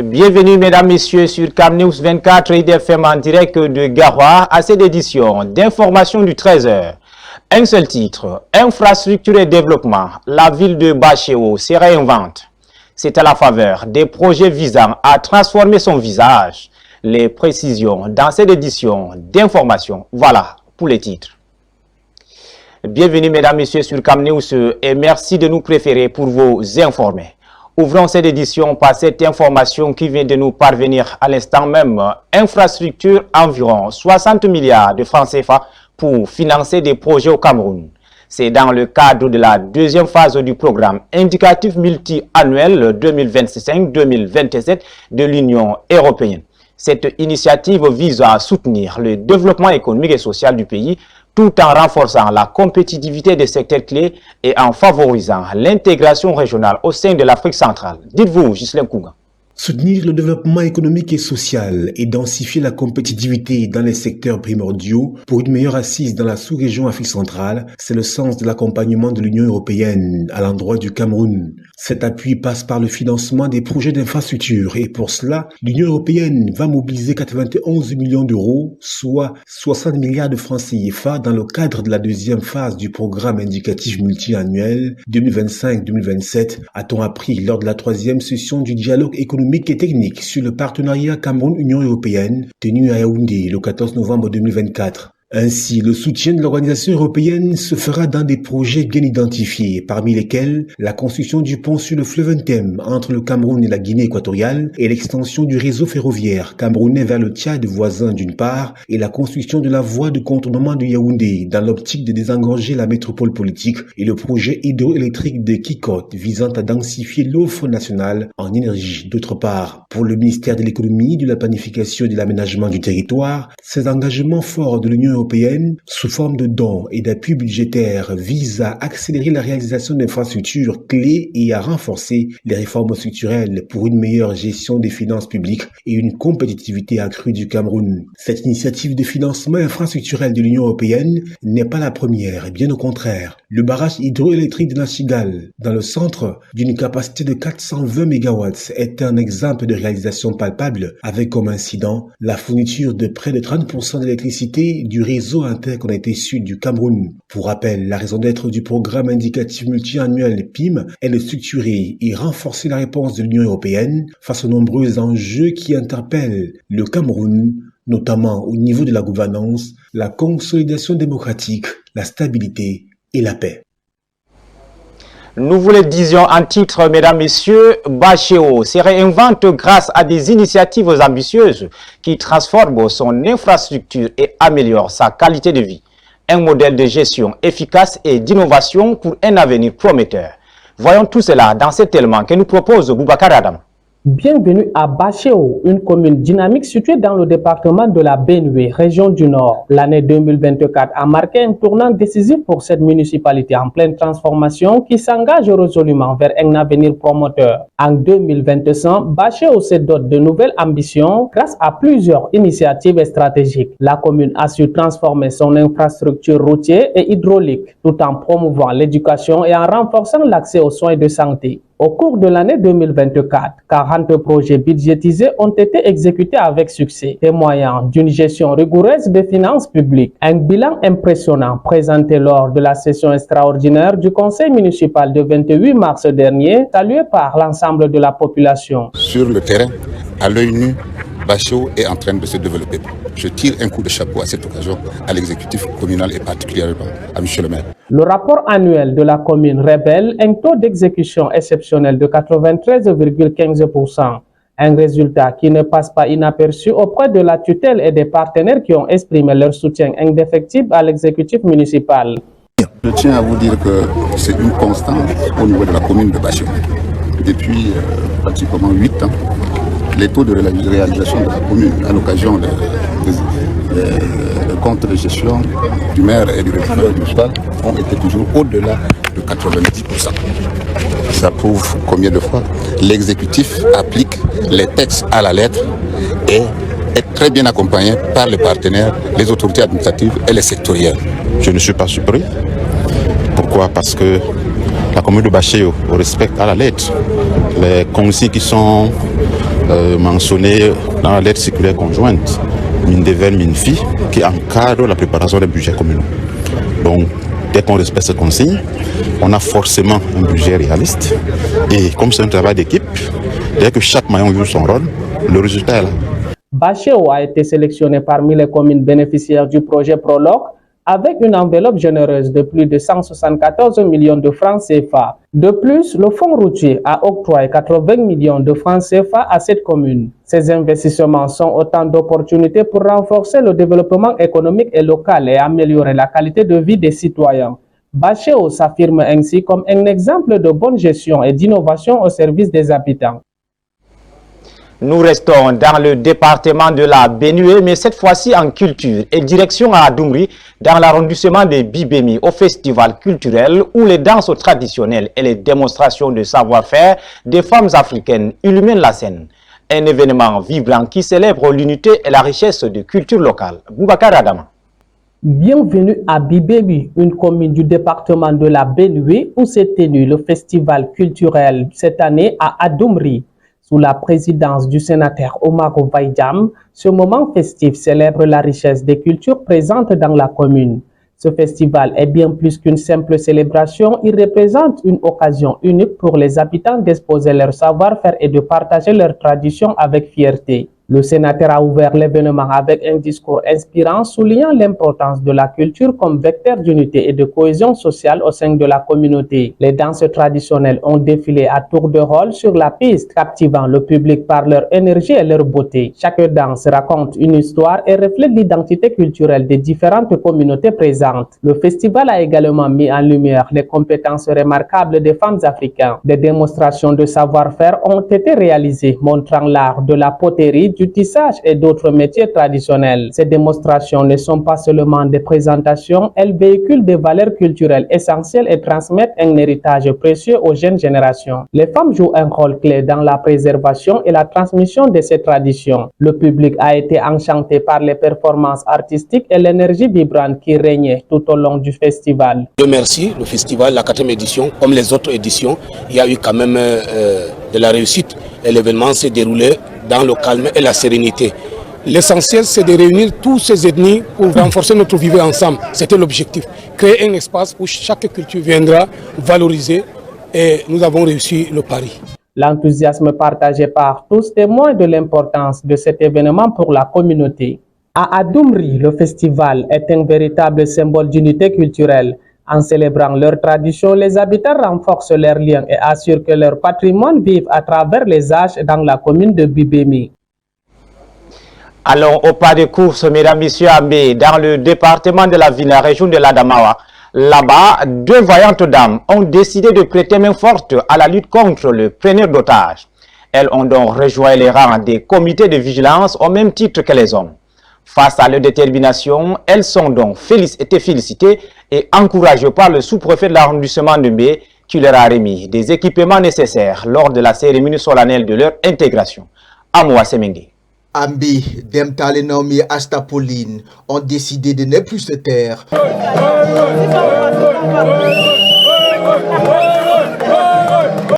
Bienvenue mesdames, messieurs sur CamNews 24 IDFM en direct de Garoua à cette édition d'information du 13h. Un seul titre, infrastructure et développement, la ville de Bachéo se réinvente. C'est à la faveur des projets visant à transformer son visage. Les précisions dans cette édition d'information, voilà pour les titres. Bienvenue mesdames, messieurs sur CamNews et merci de nous préférer pour vous informer. Ouvrons cette édition par cette information qui vient de nous parvenir à l'instant même. Infrastructure environ 60 milliards de francs CFA pour financer des projets au Cameroun. C'est dans le cadre de la deuxième phase du programme indicatif multi-annuel 2025-2027 de l'Union européenne. Cette initiative vise à soutenir le développement économique et social du pays tout en renforçant la compétitivité des secteurs clés et en favorisant l'intégration régionale au sein de l'Afrique centrale. Dites-vous, Ghislain Kounga. Soutenir le développement économique et social et densifier la compétitivité dans les secteurs primordiaux pour une meilleure assise dans la sous-région Afrique centrale, c'est le sens de l'accompagnement de l'Union européenne à l'endroit du Cameroun. Cet appui passe par le financement des projets d'infrastructure et pour cela, l'Union européenne va mobiliser 91 millions d'euros, soit 60 milliards de francs CFA dans le cadre de la deuxième phase du programme indicatif multi-annuel 2025-2027, a-t-on appris lors de la troisième session du dialogue économique et technique sur le partenariat Cameroun-Union européenne tenu à Yaoundé le 14 novembre 2024. Ainsi, le soutien de l'organisation européenne se fera dans des projets bien identifiés, parmi lesquels la construction du pont sur le fleuve Ntem entre le Cameroun et la Guinée équatoriale et l'extension du réseau ferroviaire camerounais vers le Tchad voisin d'une part et la construction de la voie de contournement de Yaoundé dans l'optique de désengorger la métropole politique et le projet hydroélectrique de Kikot visant à densifier l'offre nationale en énergie d'autre part. Pour le ministère de l'économie, de la planification et de l'aménagement du territoire, ces engagements forts de l'Union européenne sous forme de dons et d'appui budgétaires vise à accélérer la réalisation d'infrastructures clés et à renforcer les réformes structurelles pour une meilleure gestion des finances publiques et une compétitivité accrue du Cameroun. Cette initiative de financement infrastructurel de l'Union européenne n'est pas la première, bien au contraire. Le barrage hydroélectrique de Nachigal, dans le centre d'une capacité de 420 MW, est un exemple de réalisation palpable avec comme incident la fourniture de près de 30% d'électricité du réseau interconnecté sud du Cameroun. Pour rappel, la raison d'être du programme indicatif multi-annuel PIM est de structurer et renforcer la réponse de l'Union européenne face aux nombreux enjeux qui interpellent le Cameroun, notamment au niveau de la gouvernance, la consolidation démocratique, la stabilité et la paix. Nous vous le disions en titre, mesdames, messieurs, Bachéo se réinvente grâce à des initiatives ambitieuses qui transforment son infrastructure et améliorent sa qualité de vie. Un modèle de gestion efficace et d'innovation pour un avenir prometteur. Voyons tout cela dans cet élément que nous propose Boubacar Adam. Bienvenue à Bachéo, une commune dynamique située dans le département de la Benue, région du Nord. L'année 2024 a marqué un tournant décisif pour cette municipalité en pleine transformation qui s'engage résolument vers un avenir promoteur. En 2025, Bachéo se dote de nouvelles ambitions grâce à plusieurs initiatives stratégiques. La commune a su transformer son infrastructure routière et hydraulique tout en promouvant l'éducation et en renforçant l'accès aux soins de santé. Au cours de l'année 2024, 40 projets budgétisés ont été exécutés avec succès, témoignant d'une gestion rigoureuse des finances publiques. Un bilan impressionnant présenté lors de la session extraordinaire du conseil municipal du 28 mars dernier, salué par l'ensemble de la population. Sur le terrain, à l'œil nu, Bachéo est en train de se développer. Je tire un coup de chapeau à cette occasion à l'exécutif communal et particulièrement à M. le maire. Le rapport annuel de la commune révèle un taux d'exécution exceptionnel de 93,15%. Un résultat qui ne passe pas inaperçu auprès de la tutelle et des partenaires qui ont exprimé leur soutien indéfectible à l'exécutif municipal. Je tiens à vous dire que c'est une constante au niveau de la commune de Bachéo. Depuis pratiquement 8 ans, les taux de réalisation de la commune à l'occasion de compte de gestion du maire et du recteur municipal ont été toujours au-delà de 90%. Ça prouve combien de fois l'exécutif applique les textes à la lettre et est très bien accompagné par les partenaires, les autorités administratives et les sectoriels. Je ne suis pas surpris. Pourquoi? Parce que la commune de Bachéo respecte à la lettre les consignes qui sont mentionné dans la lettre circulaire conjointe Mindeven-Minfi qui encadre la préparation des budgets communaux. Donc, dès qu'on respecte ces consignes, on a forcément un budget réaliste. Et comme c'est un travail d'équipe, dès que chaque maillon joue son rôle, le résultat est là. Bachéo a été sélectionné parmi les communes bénéficiaires du projet Prologue avec une enveloppe généreuse de plus de 174 millions de francs CFA. De plus, le fonds routier a octroyé 80 millions de francs CFA à cette commune. Ces investissements sont autant d'opportunités pour renforcer le développement économique et local et améliorer la qualité de vie des citoyens. Bachéo s'affirme ainsi comme un exemple de bonne gestion et d'innovation au service des habitants. Nous restons dans le département de la Benue, mais cette fois-ci en culture et direction à Adoumri, dans l'arrondissement de Bibemi, au festival culturel où les danses traditionnelles et les démonstrations de savoir-faire des femmes africaines illuminent la scène. Un événement vibrant qui célèbre l'unité et la richesse de culture locale. Boubacar Adama. Bienvenue à Bibemi, une commune du département de la Benue où s'est tenu le festival culturel cette année à Adoumri. Sous la présidence du sénateur Omar Vaïdjam, ce moment festif célèbre la richesse des cultures présentes dans la commune. Ce festival est bien plus qu'une simple célébration, il représente une occasion unique pour les habitants d'exposer leur savoir-faire et de partager leurs traditions avec fierté. Le sénateur a ouvert l'événement avec un discours inspirant, soulignant l'importance de la culture comme vecteur d'unité et de cohésion sociale au sein de la communauté. Les danses traditionnelles ont défilé à tour de rôle sur la piste, captivant le public par leur énergie et leur beauté. Chaque danse raconte une histoire et reflète l'identité culturelle des différentes communautés présentes. Le festival a également mis en lumière les compétences remarquables des femmes africaines. Des démonstrations de savoir-faire ont été réalisées, montrant l'art de la poterie, du tissage et d'autres métiers traditionnels. Ces démonstrations ne sont pas seulement des présentations, elles véhiculent des valeurs culturelles essentielles et transmettent un héritage précieux aux jeunes générations. Les femmes jouent un rôle clé dans la préservation et la transmission de ces traditions. Le public a été enchanté par les performances artistiques et l'énergie vibrante qui régnait tout au long du festival. Dieu merci, le festival, la 4e édition, comme les autres éditions, il y a eu quand même de la réussite et l'événement s'est déroulé dans le calme et la sérénité. L'essentiel, c'est de réunir tous ces ethnies pour renforcer notre vivre ensemble. C'était l'objectif. Créer un espace où chaque culture viendra valoriser et nous avons réussi le pari. L'enthousiasme partagé par tous témoigne de l'importance de cet événement pour la communauté. À Adoumri, le festival est un véritable symbole d'unité culturelle. En célébrant leurs traditions, les habitants renforcent leurs liens et assurent que leur patrimoine vive à travers les âges dans la commune de Bibemi. Allons au pas de course, mesdames, messieurs, amis, dans le département de la Vina, région de l'Adamawa. Là-bas, 2 vaillantes dames ont décidé de prêter main forte à la lutte contre le preneur d'otages. Elles ont donc rejoint les rangs des comités de vigilance au même titre que les hommes. Face à leur détermination, elles sont donc félicitées et encouragées par le sous-préfet de l'arrondissement de Mbé qui leur a remis des équipements nécessaires lors de la cérémonie solennelle de leur intégration. Amoua Semengue. Ambi, Demtale Naomi et Astapoline ont décidé de ne plus se taire.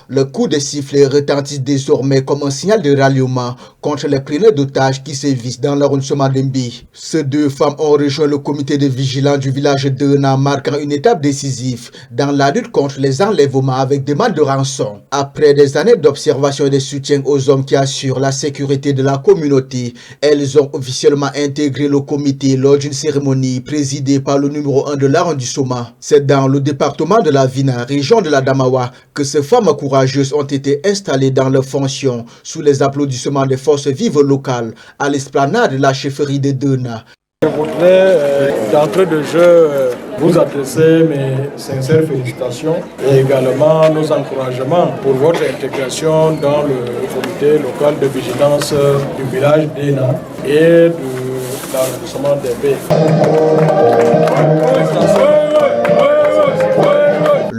Le coup de sifflet retentit désormais comme un signal de ralliement contre les preneurs d'otages qui sévissent dans l'arrondissement d'Embi. Ces 2 femmes ont rejoint le comité de vigilance du village de Dena, marquant une étape décisive dans la lutte contre les enlèvements avec demande de rançon. Après des années d'observation et de soutien aux hommes qui assurent la sécurité de la communauté, elles ont officiellement intégré le comité lors d'une cérémonie présidée par le numéro 1 de l'arrondissement. C'est dans le département de la Vina, région de l'Adamawa, que ces femmes courageuses ont été installées dans leurs fonctions sous les applaudissements des forces vives locales à l'esplanade de la chefferie de Dena. Je voudrais d'entrée de jeu vous adresser mes sincères félicitations et également nos encouragements pour votre intégration dans le comité local de vigilance du village d'Ena et de l'arrondissement d'Embé.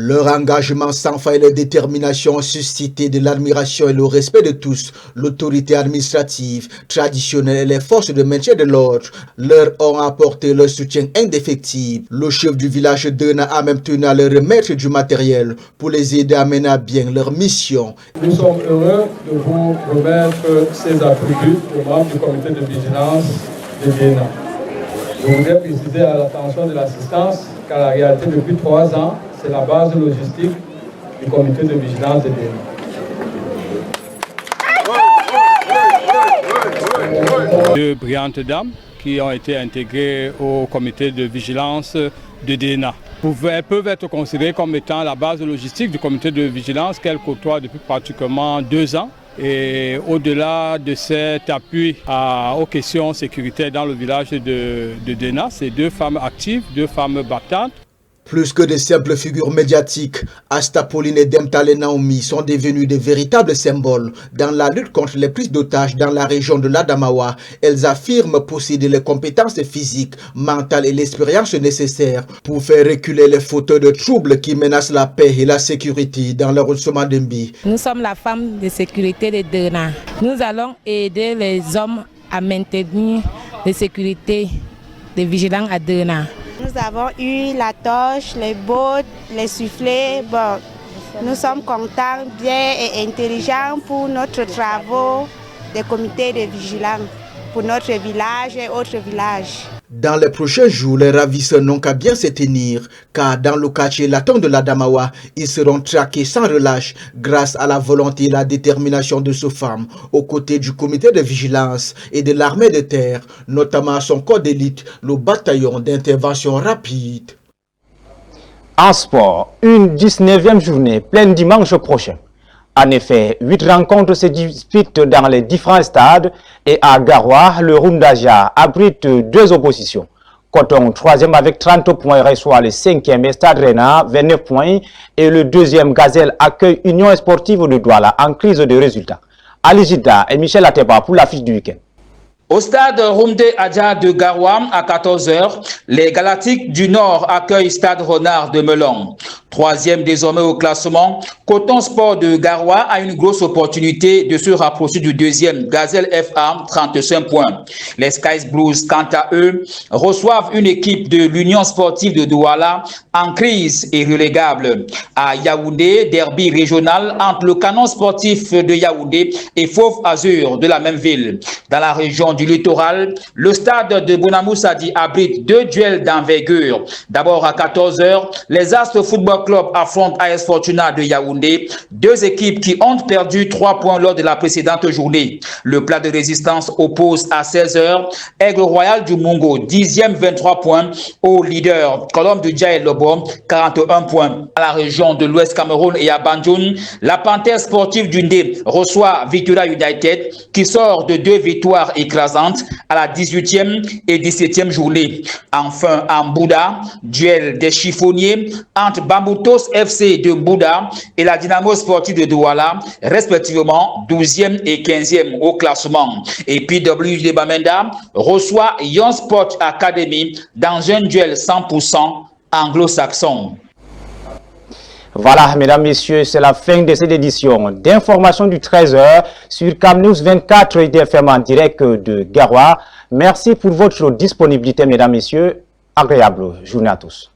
Leur engagement sans faille et leur détermination ont suscité de l'admiration et le respect de tous. L'autorité administrative, traditionnelle et les forces de maintien de l'ordre leur ont apporté leur soutien indéfectible. Le chef du village d'Ena a même tenu à leur remettre du matériel pour les aider à mener à bien leur mission. Nous sommes heureux de vous remettre ces attributs aux membres du comité de vigilance de Dena. Je voudrais préciser à l'attention de l'assistance qu'à la réalité, depuis 3 ans, c'est la base logistique du comité de vigilance de Dena. Deux brillantes dames qui ont été intégrées au comité de vigilance de Dena peuvent être considérées comme étant la base logistique du comité de vigilance qu'elles côtoient depuis pratiquement 2 ans. Et au-delà de cet appui aux questions sécuritaires dans le village de Dena, c'est 2 femmes actives, 2 femmes battantes. Plus que de simples figures médiatiques, Asta Pauline et Demtale Naomi sont devenues de véritables symboles dans la lutte contre les prises d'otages dans la région de l'Adamawa. Elles affirment posséder les compétences physiques, mentales et l'expérience nécessaires pour faire reculer les fauteurs de troubles qui menacent la paix et la sécurité dans l'arrondissement d'Embi. Nous sommes la femme de sécurité de Dena. Nous allons aider les hommes à maintenir la sécurité des vigilants à Dena. Nous avons eu la torche, les bottes, les soufflets. Bon, nous sommes contents, bien et intelligents pour notre travail des comités de vigilance, pour notre village et autres villages. Dans les prochains jours, les ravisseurs n'ont qu'à bien se tenir, car dans le quartier latin de l'Adamawa, ils seront traqués sans relâche grâce à la volonté et la détermination de ces femmes, aux côtés du comité de vigilance et de l'armée de terre, notamment à son corps d'élite, le bataillon d'intervention rapide. En sport, une 19e journée pleine dimanche prochain. En effet, 8 rencontres se disputent dans les différents stades et à Garoua, le Rundaja abrite 2 oppositions. Coton, 3e avec 30 points, reçoit le 5e Stade Rena, 29 points, et le 2e Gazelle accueille Union Sportive de Douala en crise de résultats. Ali Jida et Michel Ateba pour l'affiche du week-end. Au stade Rumde Adja de Garoua, à 14 h, les Galactiques du Nord accueillent Stade Renard de Melon. 3e désormais au classement, Coton Sport de Garoua a une grosse opportunité de se rapprocher du 2e Gazelle FA, 35 points. Les Skies Blues, quant à eux, reçoivent une équipe de l'Union Sportive de Douala en crise et relégable. À Yaoundé, derby régional entre le Canon Sportif de Yaoundé et Fauve Azur de la même ville. Dans la région du littoral, le stade de Bonamoussadi abrite 2 duels d'envergure. D'abord à 14 h, les Astres Football Club affrontent AS Fortuna de Yaoundé, 2 équipes qui ont perdu 3 points lors de la précédente journée. Le plat de résistance oppose à 16 h Aigle Royal du Mungo, 10e, 23 points, au leader Colombe du Djaï Lobo, 41 points. À la région de l'Ouest Cameroun et à Banjoun, la Panthère Sportive du Ndé reçoit Victoria United qui sort de 2 victoires écrasantes à la 18e et 17e journée. Enfin, en Bouddha, duel des chiffonniers entre Bamboutos FC de Bouddha et la Dynamo Sportive de Douala, respectivement 12e et 15e au classement. Et puis PW de Bamenda reçoit Young Sport Academy dans un duel 100% anglo-saxon. Voilà, mesdames, messieurs, c'est la fin de cette édition d'information du 13h sur CamNews 24 et DFM en direct de Garoua. Merci pour votre disponibilité, mesdames, messieurs. Agréable journée à tous.